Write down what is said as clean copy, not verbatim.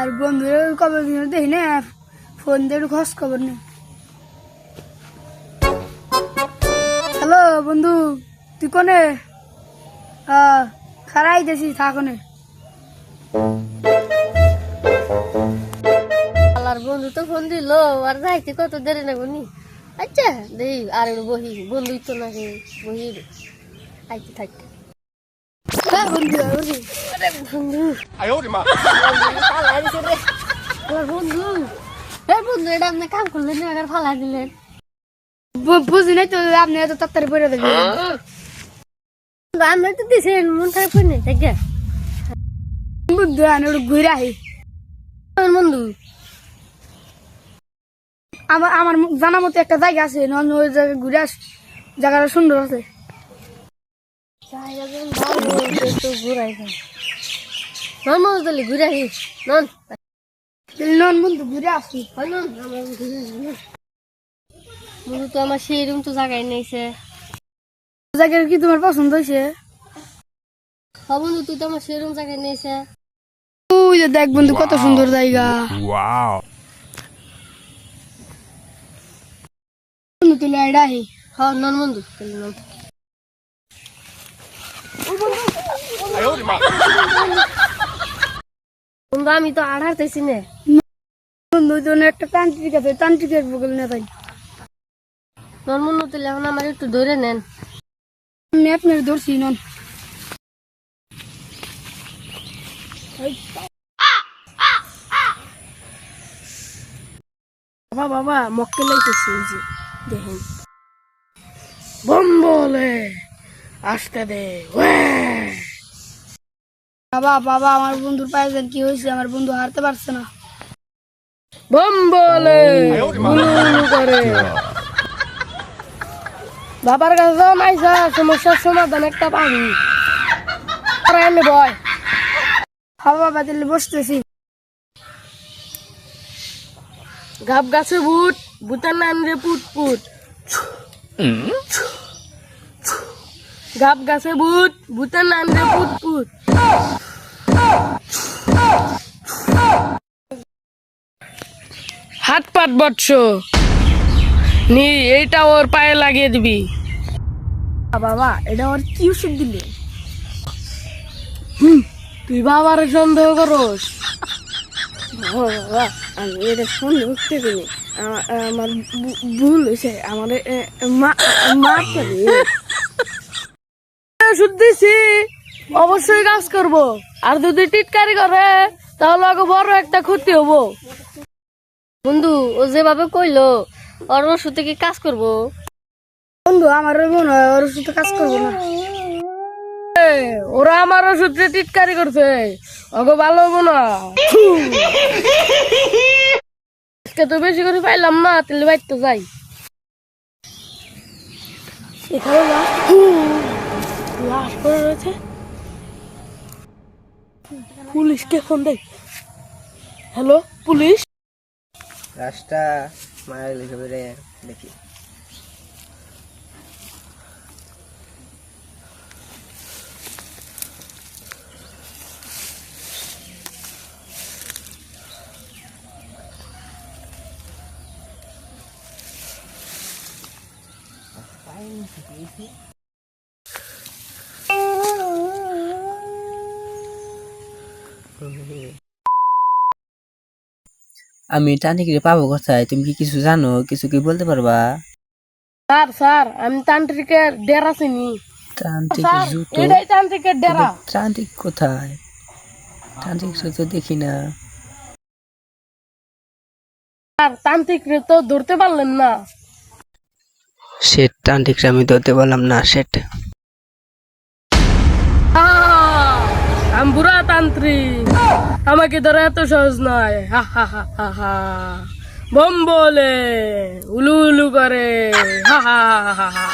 আর বন্ধুরা কবে দেখি না ফোন দিয়ে একটু খোঁজ খবর নেই। হ্যালো বন্ধু, তুই কোনে? খারাই দেছি থাকনে। আর বন্ধু তো ফোন দিল আর যাইতে কত দেরি না বনি। আচ্ছা দেই আর বহি বন্ধুই তো নাকি বহি আইতে থাকতে। হ্যাঁ বন্ধু, বন্ধু বন্ধু বন্ধু এটা আপনি কাম করলেন না, ফালা দিলেন। বুঝি নাই তো, আপনি এত তাড়াতাড়ি পড়ে দেবেন। আপনি তো দিছেন মন খারাপ করে নেই তাই বন্ধু আমি একটু ঘুরে আহি। বন্ধু আমার জানা মতো একটা জায়গা আছে, নন ওই জায়গায় ঘুরে আস, জায়গাটা সুন্দর আছে। ঘুরে আসি নন নন বন্ধু ঘুরে আসি। বন্ধু তো আমার সেই রুম তো জায়গায় নিয়েছে। জায়গা কি তোমার পছন্দ হয়েছে? হ্যাঁ বন্ধু তুই তো আমার সেই রুম জায়গায় নিয়েছে। ওই যে দেখ বন্ধু কত সুন্দর জায়গা। বন্ধু তুই লাইডা আহি। হ্যাঁ নন বন্ধু নন। বন্ধু আমি তো আর হারতেছি না। বন্ধু জন্য একটা তান্ত্রিক আছে, তান্ত্রিকের বগল না তাই নন বন্ধু তুলে এখন আমার একটু ধরে নেন। আমি আপনার ধরছি নন। বাবা বাবা মক্কে লাইতেছি যে দেখেন বম বলে আসতে দে। বাবা বাবা আমার বন্ধুর পায়ে যেন কি হয়েছে, আমার বন্ধু হারতে পারছে না। বম বলে গুলুগুলু করে। বাবার কাছে যাও নাইসা সমস্যার সমাধান একটা পাবি। এনে বয় হ্যাঁ বাবা তাহলে বসতেছি। গাব গাছে ভূত ভূতের নাম রে পুট পুট। গাব গাছে ভূত ভূতের নাম রে পুট পুট। হাত পাত বটছ নি এইটা ওর পায়ে লাগিয়ে দিবি। বাবা এটা ওর কি ওষুধ দিলে? তুই বাবার সন্দেহ করস? বাবা আমি এটা সন্দেহ করতে পারি, আমার ভুল হয়েছে, আমার মাফ করে। ওষুধ দিছি অবশ্যই কাজ করব, আর যদি টিটকারি করে তাহলে আগে বড় একটা ক্ষতি হবো। বন্ধু ও যেভাবে কইলো ওর ওষুধে কি কাজ করবো? বন্ধু আমার মনে হয় ওর ওষুধ কাজ করবো না। ওরা আমার ওষুধে টিটকারি করছে, ওকে ভালো হবো না। আজকে তো বেশি করে পাইলাম না, তাহলে বাইর তো যাই। এখানে লাশ পড়ে রয়েছে। পুলিশকে ফোন দেয়। Hello police. রাস্তা মারা লিখে বেড়ে দেখি। আমি তান্ত্রিকরে পাবো কোথায়? তুমি কি কিছু জানো? কিছু কি বলতে পারবা? স্যার স্যার আমি তান্ত্রিকের ডেরা চিনি। তান্ত্রিকের জুতো? এটাই তান্ত্রিকের ডেরা। তান্ত্রিক কোথায়? তান্ত্রিক জুতো দেখি না। স্যার তান্ত্রিকরে তো ধরতে পারলেন না। সেট তান্ত্রিকরে আমি ধরতে পারলাম না। সেট আমি বুড়া তান্ত্রিক, আমাকে ধরা এত সহজ নয়। হা হা হা হা হা। বম বলে উলু উলু করে। হা হা হা হা হা।